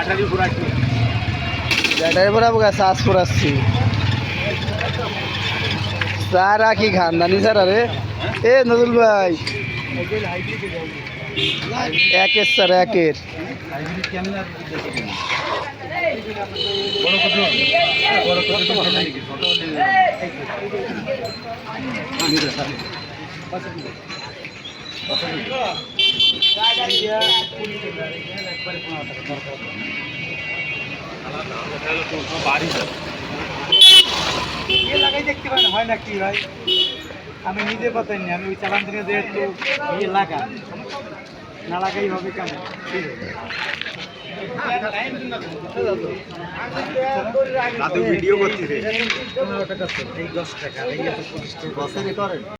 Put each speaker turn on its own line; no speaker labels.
battery পুরা charge পুরাচ্ছি চা রাখি খান দানি স্যার আরে এ নজরুল ভাই একের স্যার একের
লাগাই দেখতে পারেন হয় না কি ভাই আমি নিজে পাতাইনি আমি ওই চালান থেকে যেহেতু ইয়ে লাগা না লাগাই হবে কেন ভিডিও করছি 10 টাকা